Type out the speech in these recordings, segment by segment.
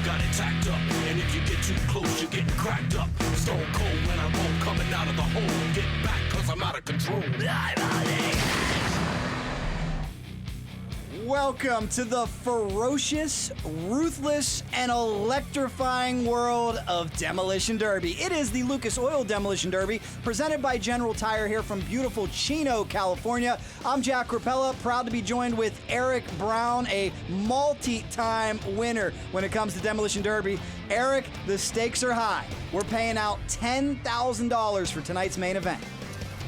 got it tacked up. And if you get too close, you're getting cracked up. Stone cold when I roll, coming out of the hole. Get back, cause I'm out of control. Welcome to the ferocious, ruthless, and electrifying world of Demolition Derby. It is the Lucas Oil Demolition Derby, presented by General Tire here from beautiful Chino, California. I'm Jack Rapella, proud to be joined with Eric Brown, a multi-time winner when it comes to Demolition Derby. Eric, the stakes are high. We're paying out $10,000 for tonight's main event.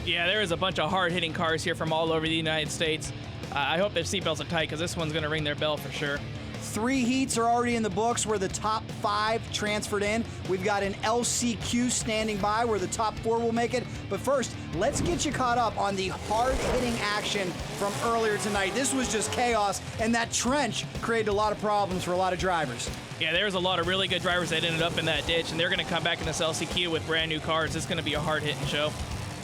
Yeah, there is a bunch of hard-hitting cars here from all over the United States. I hope their seatbelts are tight because this one's going to ring their bell for sure. 3 heats are already in the books where the top 5 transferred in. We've got an LCQ standing by where the top 4 will make it. But first, let's get you caught up on the hard-hitting action from earlier tonight. This was just chaos, and that trench created a lot of problems for a lot of drivers. Yeah, there was a lot of really good drivers that ended up in that ditch, and they're going to come back in this LCQ with brand new cars. It's going to be a hard-hitting show.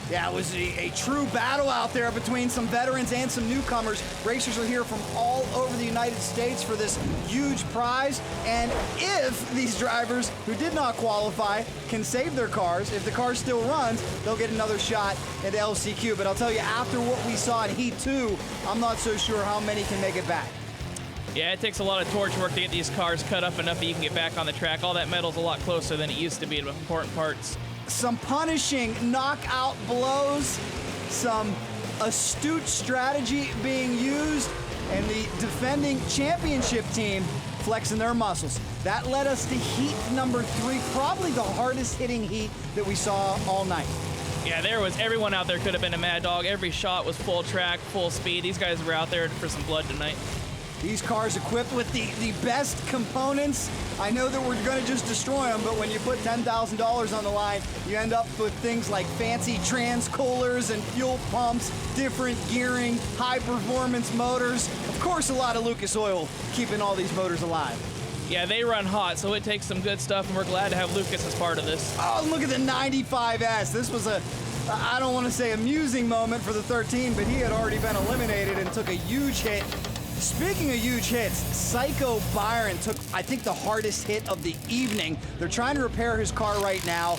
Yeah, it was a true battle out there between some veterans and some newcomers. Racers are here from all over the United States for this huge prize. And if these drivers who did not qualify can save their cars, if the car still runs, they'll get another shot at LCQ. But I'll tell you, after what we saw in Heat 2, I'm not so sure how many can make it back. Yeah, it takes a lot of torch work to get these cars cut up enough that you can get back on the track. All that metal's a lot closer than it used to be to important parts. Some punishing knockout blows, some astute strategy being used, and the defending championship team flexing their muscles. That led us to heat number 3, probably the hardest hitting heat that we saw all night. Yeah, everyone out there could have been a mad dog. Every shot was full track, full speed. These guys were out there for some blood tonight. These cars equipped with the best components. I know that we're going to just destroy them, but when you put $10,000 on the line, you end up with things like fancy transcoolers and fuel pumps, different gearing, high-performance motors. Of course, a lot of Lucas Oil keeping all these motors alive. Yeah, they run hot, so it takes some good stuff, and we're glad to have Lucas as part of this. Oh, look at the 95S. This was I don't want to say amusing moment for the 13, but he had already been eliminated and took a huge hit. Speaking of huge hits, Psycho Byron took, I think, the hardest hit of the evening. They're trying to repair his car right now.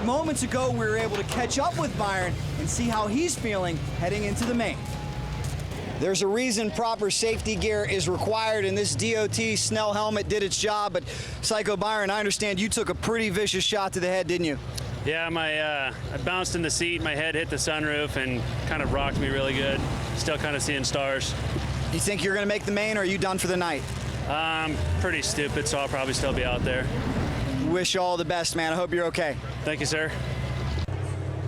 Moments ago, we were able to catch up with Byron and see how he's feeling heading into the main. There's a reason proper safety gear is required, and this DOT Snell helmet did its job. But Psycho Byron, I understand you took a pretty vicious shot to the head, didn't you? Yeah, I bounced in the seat, my head hit the sunroof and kind of rocked me really good. Still kind of seeing stars. You think you're going to make the main, or are you done for the night? Pretty stupid, so I'll probably still be out there. Wish you all the best, man. I hope you're okay. Thank you, sir.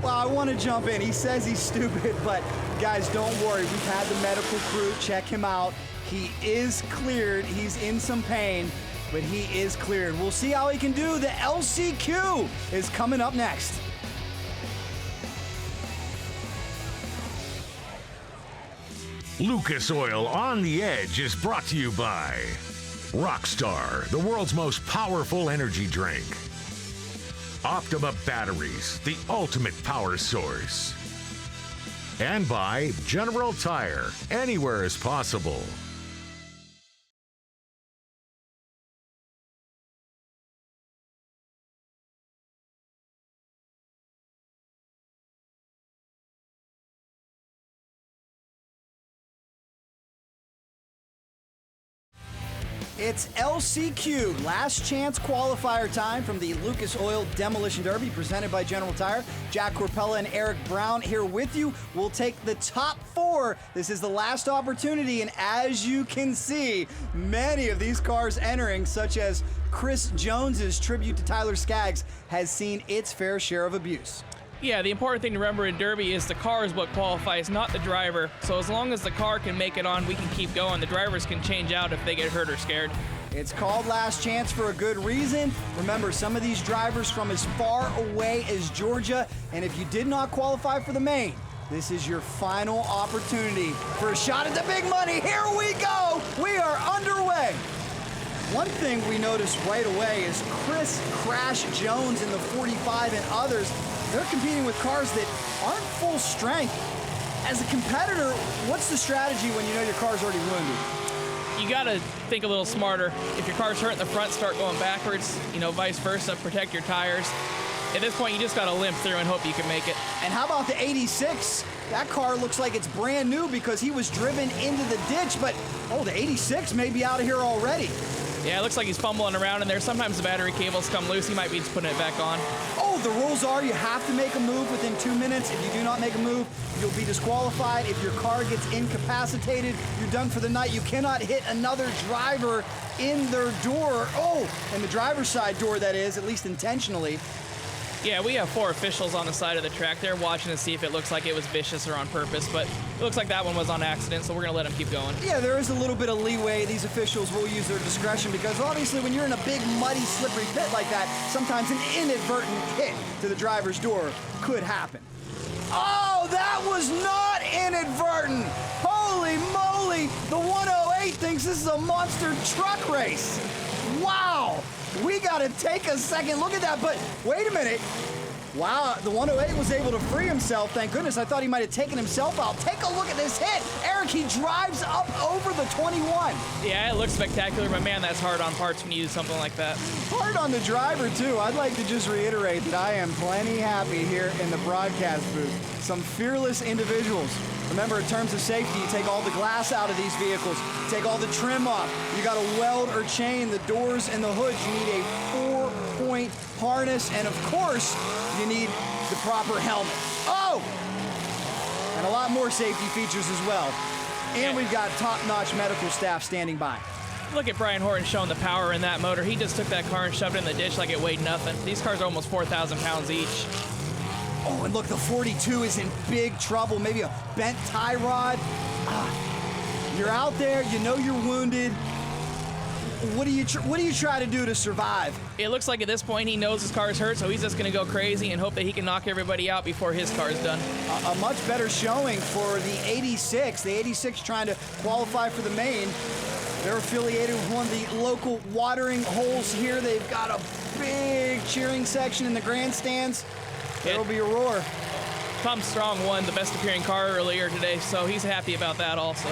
Well, I want to jump in. He says he's stupid, but guys, don't worry. We've had the medical crew check him out. He is cleared. He's in some pain, but he is cleared. We'll see how he can do. The LCQ is coming up next. Lucas Oil on the Edge is brought to you by Rockstar, the world's most powerful energy drink. Optima Batteries, the ultimate power source. And by General Tire, anywhere is possible. It's LCQ, last chance qualifier time from the Lucas Oil Demolition Derby presented by General Tire. Jack Rapella and Eric Brown here with you. We'll take the top 4. This is the last opportunity, and as you can see, many of these cars entering, such as Chris Jones's tribute to Tyler Skaggs, has seen its fair share of abuse. Yeah, the important thing to remember in Derby is the car is what qualifies, not the driver. So as long as the car can make it on, we can keep going. The drivers can change out if they get hurt or scared. It's called last chance for a good reason. Remember, some of these drivers from as far away as Georgia, and if you did not qualify for the main, this is your final opportunity for a shot at the big money. Here we go. We are underway. One thing we noticed right away is Chris Crash Jones in the 45 and others, they're competing with cars that aren't full strength. As a competitor, what's the strategy when you know your car's already wounded? You gotta think a little smarter. If your car's hurt in the front, start going backwards, vice versa, protect your tires. At this point, you just gotta limp through and hope you can make it. And how about the 86? That car looks like it's brand new because he was driven into the ditch, but, the 86 may be out of here already. Yeah, it looks like he's fumbling around in there. Sometimes the battery cables come loose. He might be just putting it back on. The rules are you have to make a move within 2 minutes. If you do not make a move, you'll be disqualified. If your car gets incapacitated, you're done for the night. You cannot hit another driver in their door. In the driver's side door, that is, at least intentionally. Yeah, we have 4 officials on the side of the track. They're watching to see if it looks like it was vicious or on purpose, but it looks like that one was on accident, so we're going to let them keep going. Yeah, there is a little bit of leeway. These officials will use their discretion because obviously when you're in a big, muddy, slippery pit like that, sometimes an inadvertent hit to the driver's door could happen. Oh, that was not inadvertent! Holy moly! The 108 thinks this is a monster truck race. Wow! We gotta take a second look at that, but wait a minute. Wow, the 108 was able to free himself. Thank goodness. I thought he might have taken himself out. Take a look at this hit. Eric, he drives up over the 21. Yeah, it looks spectacular, but man, that's hard on parts when you do something like that. Hard on the driver, too. I'd like to just reiterate that I am plenty happy here in the broadcast booth. Some fearless individuals. Remember, in terms of safety, you take all the glass out of these vehicles, take all the trim off. You got to weld or chain the doors and the hoods. You need a 4-point harness, and of course, you need the proper helmet. And a lot more safety features as well. And we've got top-notch medical staff standing by. Look at Brian Horton showing the power in that motor. He just took that car and shoved it in the ditch like it weighed nothing. These cars are almost 4,000 pounds each. And look, the 42 is in big trouble. Maybe a bent tie rod. You're out there, you know you're wounded. What do you try to do to survive? It looks like at this point he knows his car's hurt, so he's just going to go crazy and hope that he can knock everybody out before his car's done. A much better showing for the 86. The 86 trying to qualify for the main. They're affiliated with one of the local watering holes here. They've got a big cheering section in the grandstands. There'll be a roar. Tom Strong won the best appearing car earlier today, so he's happy about that also.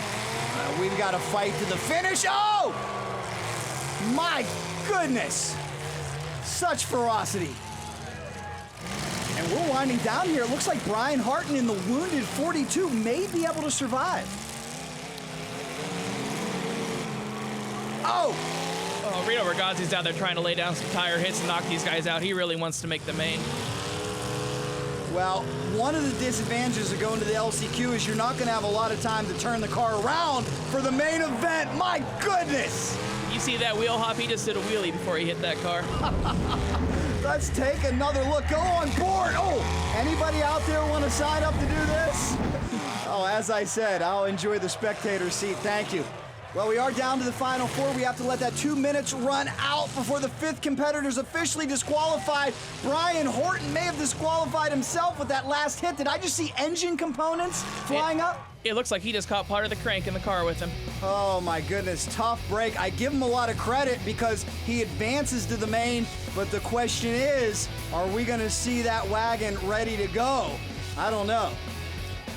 We've got to fight to the finish. My goodness. Such ferocity. And we're winding down here. It looks like Brian Horton in the wounded 42 may be able to survive. Reno Ragazzi's down there trying to lay down some tire hits and knock these guys out. He really wants to make the main. Well, one of the disadvantages of going to the LCQ is you're not going to have a lot of time to turn the car around for the main event. My goodness! You see that wheel hop? He just did a wheelie before he hit that car. Let's take another look. Go on board. Anybody out there want to sign up to do this? As I said, I'll enjoy the spectator seat. Thank you. Well, we are down to the final 4. We have to let that 2 minutes run out before the 5th competitor is officially disqualified. Brian Horton may have disqualified himself with that last hit. Did I just see engine components flying up? It looks like he just caught part of the crank in the car with him. Oh my goodness, tough break. I give him a lot of credit because he advances to the main, but the question is, are we gonna see that wagon ready to go? I don't know.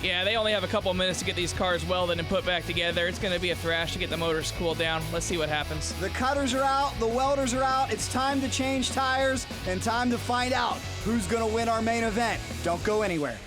Yeah, they only have a couple minutes to get these cars welded and put back together. It's going to be a thrash to get the motors cooled down. Let's see what happens. The cutters are out, the welders are out. It's time to change tires and time to find out who's going to win our main event. Don't go anywhere.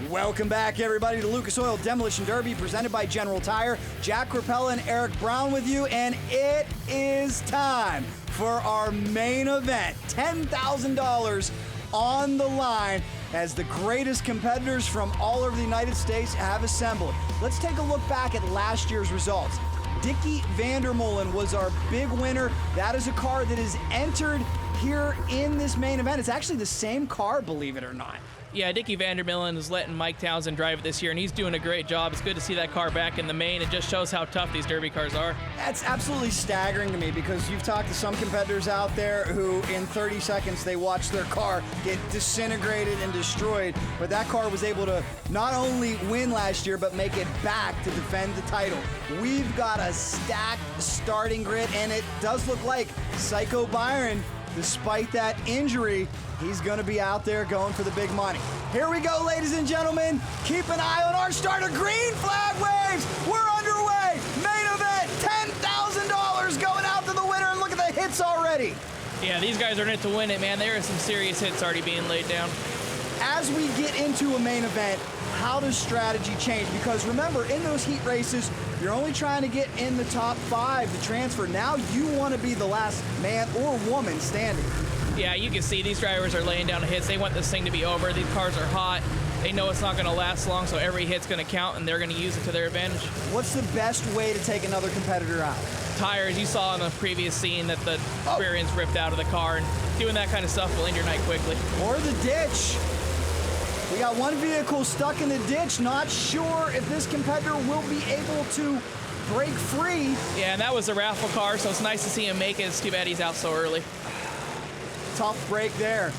Welcome back, everybody, to Lucas Oil Demolition Derby, presented by General Tire. Jack Rapella and Eric Brown with you, and it is time for our main event. $10,000 on the line as the greatest competitors from all over the United States have assembled. Let's take a look back at last year's results. Dickie Vandermolen was our big winner. That is a car that is entered here in this main event. It's actually the same car, believe it or not. Yeah, Dickie Vandermillen is letting Mike Townsend drive it this year, and he's doing a great job. It's good to see that car back in the main. It just shows how tough these Derby cars are. That's absolutely staggering to me because you've talked to some competitors out there who in 30 seconds they watch their car get disintegrated and destroyed, but that car was able to not only win last year but make it back to defend the title. We've got a stacked starting grid, and it does look like Psycho Byron, despite that injury, he's going to be out there going for the big money. Here we go, ladies and gentlemen. Keep an eye on our starter. Green flag waves. We're underway. Main event, $10,000 going out to the winner, and look at the hits already. Yeah, these guys are in it to win it, man. There are some serious hits already being laid down. As we get into a main event, how does strategy change? Because remember, in those heat races, you're only trying to get in the top 5 to transfer. Now you want to be the last man or woman standing. Yeah, you can see these drivers are laying down the hits. They want this thing to be over. These cars are hot. They know it's not going to last long, so every hit's going to count, and they're going to use it to their advantage. What's the best way to take another competitor out? Tires, you saw in the previous scene that the rear end's ripped out of the car, and doing that kind of stuff will end your night quickly. Or the ditch. We got one vehicle stuck in the ditch. Not sure if this competitor will be able to break free. Yeah, and that was a raffle car, so it's nice to see him make it. It's too bad he's out so early. Tough break there.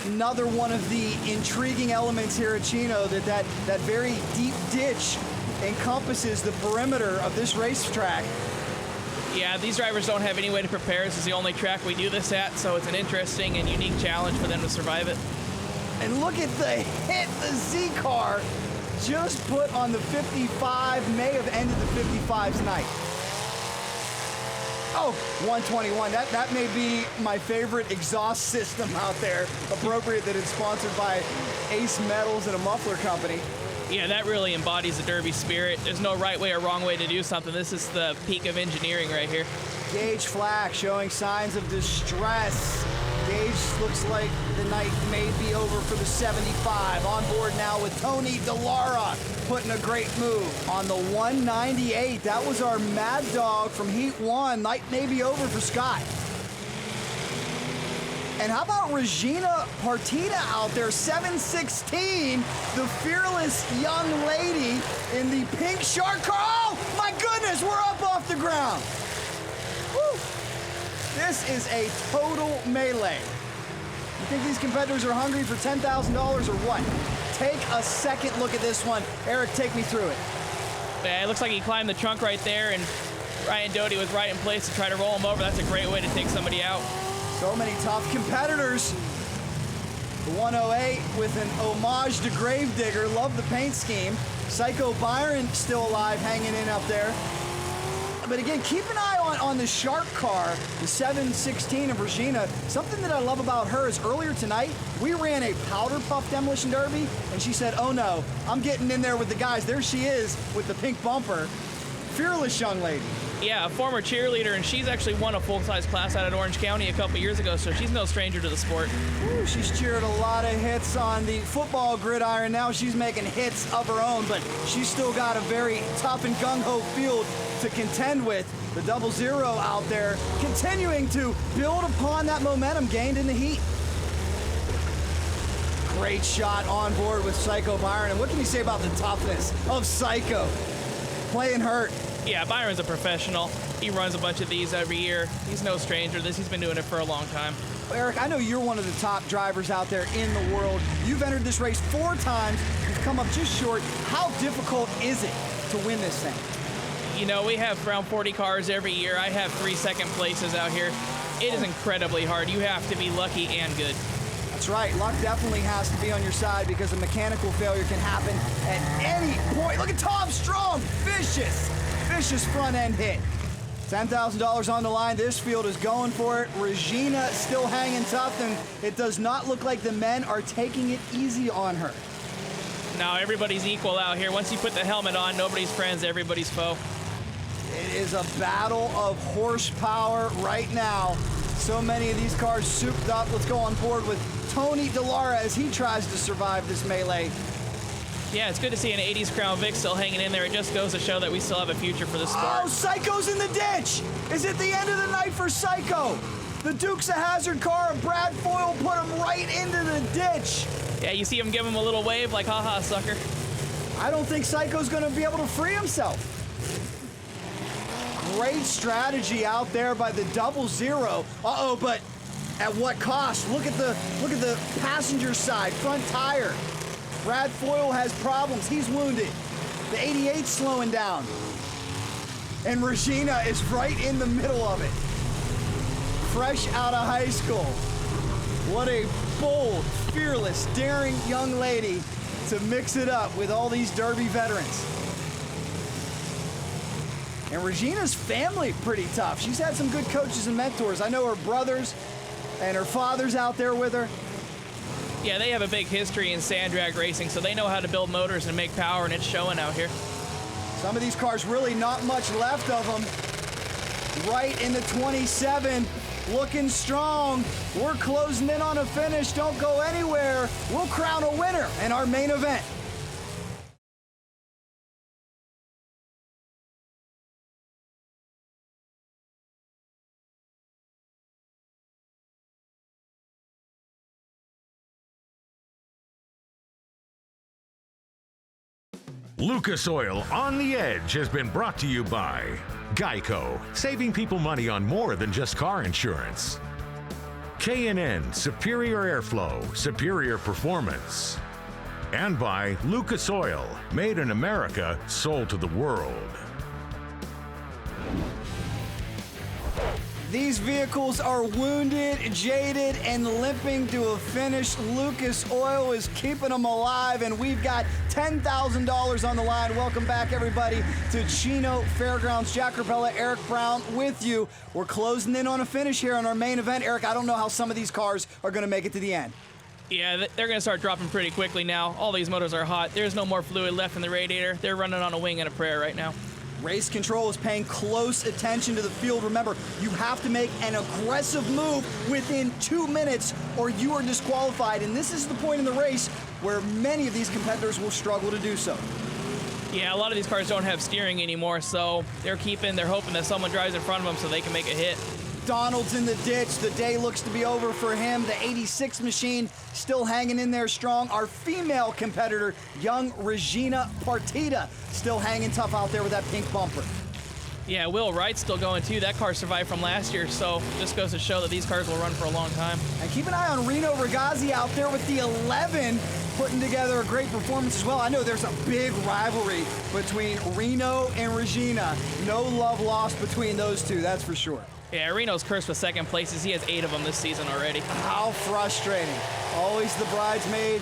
Another one of the intriguing elements here at Chino, that very deep ditch encompasses the perimeter of this racetrack. Yeah, these drivers don't have any way to prepare. This is the only track we do this at, so it's an interesting and unique challenge for them to survive it. And look at the hit the Z car just put on the 55, may have ended the 55's night. Oh, 121. That may be my favorite exhaust system out there. Appropriate that it's sponsored by Ace Metals and a muffler company. Yeah, that really embodies the Derby spirit. There's no right way or wrong way to do something. This is the peak of engineering right here. Gage Flack showing signs of distress. Gage looks like the night may be over for the 75. On board now with Tony Dallara, putting a great move on the 198. That was our Mad Dog from Heat 1. Night may be over for Scott. And how about Regina Partita out there, 716, the fearless young lady in the pink shark car. Oh, my goodness, we're up off the ground. Woo. This is a total melee. You think these competitors are hungry for $10,000 or what? Take a second look at this one. Eric, take me through it. Yeah, it looks like he climbed the trunk right there, and Ryan Doty was right in place to try to roll him over. That's a great way to take somebody out. So many tough competitors. The 108 with an homage to Gravedigger. Love the paint scheme. Psycho Byron still alive, hanging in up there. But again, keep an eye on the shark car, the 716 of Regina. Something that I love about her is earlier tonight, we ran a powder puff demolition derby, and she said, oh no, I'm getting in there with the guys. There she is with the pink bumper. Fearless young lady. Yeah, a former cheerleader, and she's actually won a full-size class out at Orange County a couple years ago, so she's no stranger to the sport. Ooh, she's cheered a lot of hits on the football gridiron. Now she's making hits of her own, but she's still got a very tough and gung-ho field to contend with. The 00 out there continuing to build upon that momentum gained in the heat. Great shot on board with Psycho Byron. And what can you say about the toughness of Psycho? Playing hurt. Yeah, Byron's a professional. He runs a bunch of these every year. He's no stranger to this. He's been doing it for a long time. Eric, I know you're one of the top drivers out there in the world. You've entered this race 4 times. You've come up just short. How difficult is it to win this thing? You know, we have around 40 cars every year. I have 3 second places out here. It is incredibly hard. You have to be lucky and good. That's right. Luck definitely has to be on your side because a mechanical failure can happen at any point. Look at Tom Strong. Vicious front end hit. $10,000 on the line. This field is going for it. Regina still hanging tough, and it does not look like the men are taking it easy on her. Now everybody's equal out here. Once you put the helmet on, nobody's friends, everybody's foe. It is a battle of horsepower right now. So many of these cars souped up. Let's go on board with Tony Dallara as he tries to survive this melee. Yeah, it's good to see an 80s Crown Vic still hanging in there. It just goes to show that we still have a future for the sport. Oh, Psycho's in the ditch! Is it the end of the night for Psycho? The Dukes of Hazzard car of Brad Foyle put him right into the ditch. Yeah, you see him give him a little wave like, haha, sucker. I don't think Psycho's going to be able to free himself. Great strategy out there by the 00. Uh-oh, but at what cost? Look at the passenger side, front tire. Brad Foyle has problems. He's wounded. The 88's slowing down. And Regina is right in the middle of it. Fresh out of high school. What a bold, fearless, daring young lady to mix it up with all these Derby veterans. And Regina's family pretty tough. She's had some good coaches and mentors. I know her brothers and her father's out there with her. Yeah, they have a big history in sand drag racing, so they know how to build motors and make power, and it's showing out here. Some of these cars, really not much left of them. Right in the 27, looking strong. We're closing in on a finish. Don't go anywhere. We'll crown a winner in our main event. Lucas Oil On the Edge has been brought to you by Geico, saving people money on more than just car insurance. K&N, superior airflow, superior performance. And by Lucas Oil, made in America, sold to the world. These vehicles are wounded, jaded, and limping to a finish. Lucas Oil is keeping them alive, and we've got $10,000 on the line. Welcome back, everybody, to Chino Fairgrounds. Jack Rapella, Eric Brown with you. We're closing in on a finish here on our main event. Eric, I don't know how some of these cars are going to make it to the end. Yeah, they're going to start dropping pretty quickly now. All these motors are hot. There's no more fluid left in the radiator. They're running on a wing and a prayer right now. Race Control is paying close attention to the field. Remember, you have to make an aggressive move within 2 minutes or you are disqualified. And this is the point in the race where many of these competitors will struggle to do so. Yeah, a lot of these cars don't have steering anymore, so they're hoping that someone drives in front of them so they can make a hit. Donald's in the ditch. The day looks to be over for him. The 86 machine still hanging in there strong. Our female competitor, young Regina Partita, still hanging tough out there with that pink bumper. Yeah, Will Wright's still going too. That car survived from last year, so just goes to show that these cars will run for a long time. And keep an eye on Reno Ragazzi out there with the 11, putting together a great performance as well. I know there's a big rivalry between Reno and Regina. No love lost between those two, that's for sure. Yeah, Reno's cursed with second places. He has 8 of them this season already. How frustrating. Always the bridesmaid,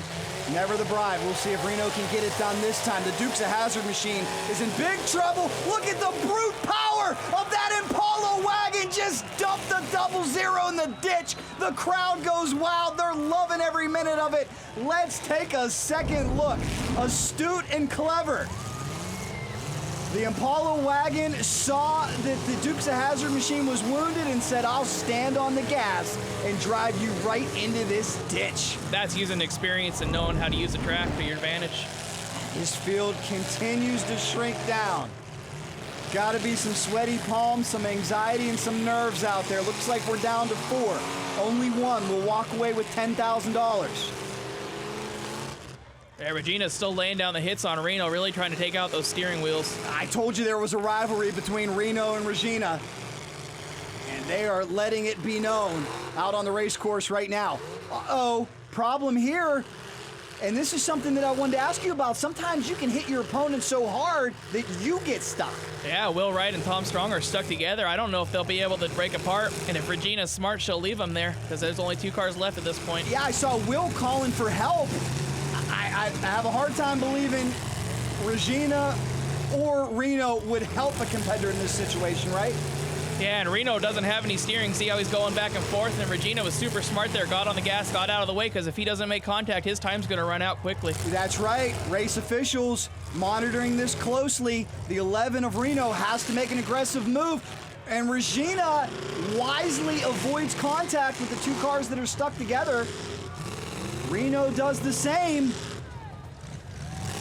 never the bride. We'll see if Reno can get it done this time. The Dukes of Hazzard machine is in big trouble. Look at the brute power of that Impala wagon. Just dump the 00 in the ditch. The crowd goes wild. They're loving every minute of it. Let's take a second look. Astute and clever. The Impala wagon saw that the Dukes of Hazzard machine was wounded and said, I'll stand on the gas and drive you right into this ditch. That's using experience and knowing how to use the track to your advantage. This field continues to shrink down. Got to be some sweaty palms, some anxiety, and some nerves out there. Looks like we're down to 4. Only one will walk away with $10,000. Yeah, Regina's still laying down the hits on Reno, really trying to take out those steering wheels. I told you there was a rivalry between Reno and Regina, and they are letting it be known out on the race course right now. Uh-oh, problem here, and this is something that I wanted to ask you about. Sometimes you can hit your opponent so hard that you get stuck. Yeah, Will Wright and Tom Strong are stuck together. I don't know if they'll be able to break apart, and if Regina's smart, she'll leave them there, because there's only 2 cars left at this point. Yeah, I saw Will calling for help. I have a hard time believing Regina or Reno would help a competitor in this situation, right? Yeah, and Reno doesn't have any steering. See how he's going back and forth, and Regina was super smart there, got on the gas, got out of the way, because if he doesn't make contact, his time's going to run out quickly. That's right. Race officials monitoring this closely. The 11 of Reno has to make an aggressive move, and Regina wisely avoids contact with the 2 cars that are stuck together. Reno does the same.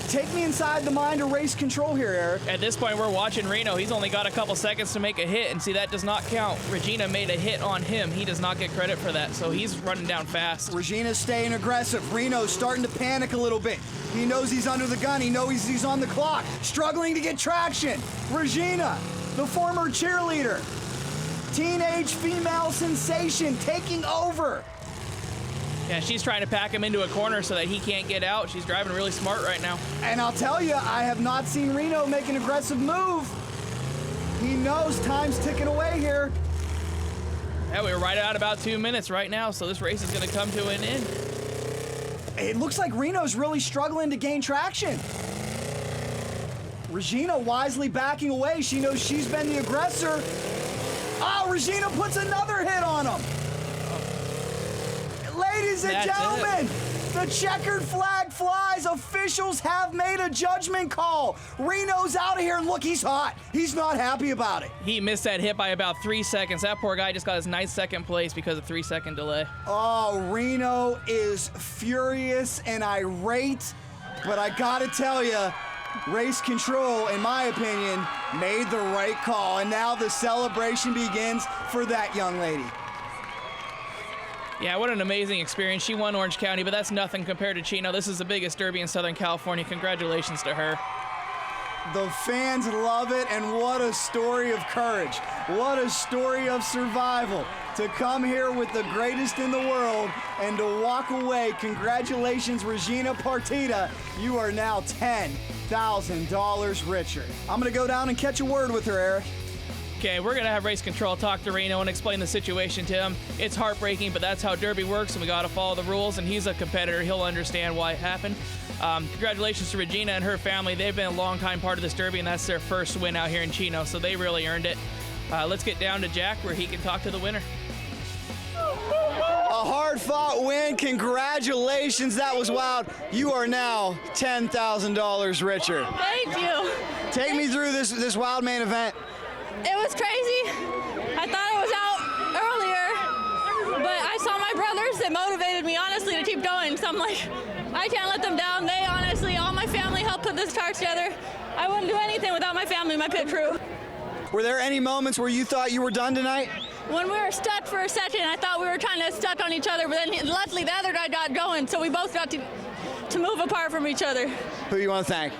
Take me inside the mind of race control here, Eric. At this point, we're watching Reno. He's only got a couple seconds to make a hit, and see, that does not count. Regina made a hit on him. He does not get credit for that, so he's running down fast. Regina's staying aggressive. Reno's starting to panic a little bit. He knows he's under the gun. He knows he's on the clock. Struggling to get traction. Regina, the former cheerleader, teenage female sensation, taking over. Yeah, she's trying to pack him into a corner so that he can't get out. She's driving really smart right now. And I'll tell you, I have not seen Reno make an aggressive move. He knows time's ticking away here. Yeah, we're right at about 2 minutes right now, so this race is going to come to an end. It looks like Reno's really struggling to gain traction. Regina wisely backing away. She knows she's been the aggressor. Oh, Regina puts another hit on him. Ladies and gentlemen, the checkered flag flies. Officials have made a judgment call. Reno's out of here, and look, he's hot. He's not happy about it. He missed that hit by about 3 seconds. That poor guy just got his nice second place because of 3-second delay. Oh, Reno is furious and irate, but I gotta tell you, race control, in my opinion, made the right call, and now the celebration begins for that young lady. Yeah, what an amazing experience. She won Orange County, but that's nothing compared to Chino. This is the biggest derby in Southern California. Congratulations to her. The fans love it, and what a story of courage. What a story of survival. To come here with the greatest in the world and to walk away. Congratulations, Regina Partita. You are now $10,000 richer. I'm going to go down and catch a word with her, Eric. Okay, we're going to have race control talk to Reno and explain the situation to him. It's heartbreaking, but that's how derby works, and we got to follow the rules, and he's a competitor. He'll understand why it happened. Congratulations to Regina and her family. They've been a long-time part of this derby, and that's their first win out here in Chino, so they really earned it. Let's get down to Jack where he can talk to the winner. A hard-fought win. Congratulations. That was wild. You are now $10,000 richer. Thank you. Take me through this wild main event. It was crazy. I thought I was out earlier, but I saw my brothers that motivated me, honestly, to keep going. So I'm like, I can't let them down. They honestly, all my family helped put this car together. I wouldn't do anything without my family, my pit crew. Were there any moments where you thought you were done tonight? When we were stuck for a second, I thought we were trying to stuck on each other, but then luckily the other guy got going, so we both got to move apart from each other. Who you want to thank?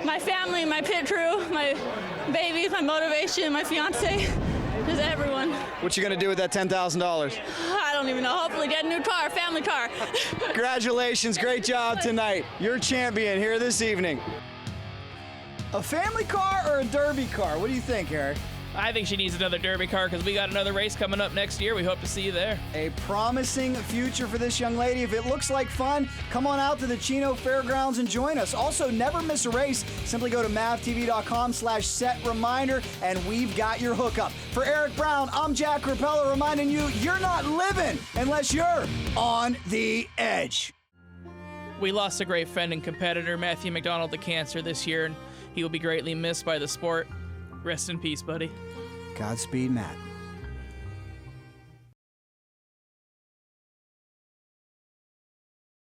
My family, my pit crew, my babies, my motivation, my fiance, just everyone. What you gonna do with that $10,000? I don't even know. Hopefully get a new car, family car. Congratulations, great job tonight. You're champion here this evening. A family car or a derby car? What do you think, Eric? I think she needs another derby car because we got another race coming up next year. We hope to see you there. A promising future for this young lady. If it looks like fun, come on out to the Chino Fairgrounds and join us. Also, never miss a race. Simply go to mavtv.com/set-reminder and we've got your hookup. For Eric Brown, I'm Jack Rapella reminding you, you're not living unless you're on the edge. We lost a great friend and competitor, Matthew McDonald, to cancer this year, and he will be greatly missed by the sport. Rest in peace, buddy. Godspeed, Matt.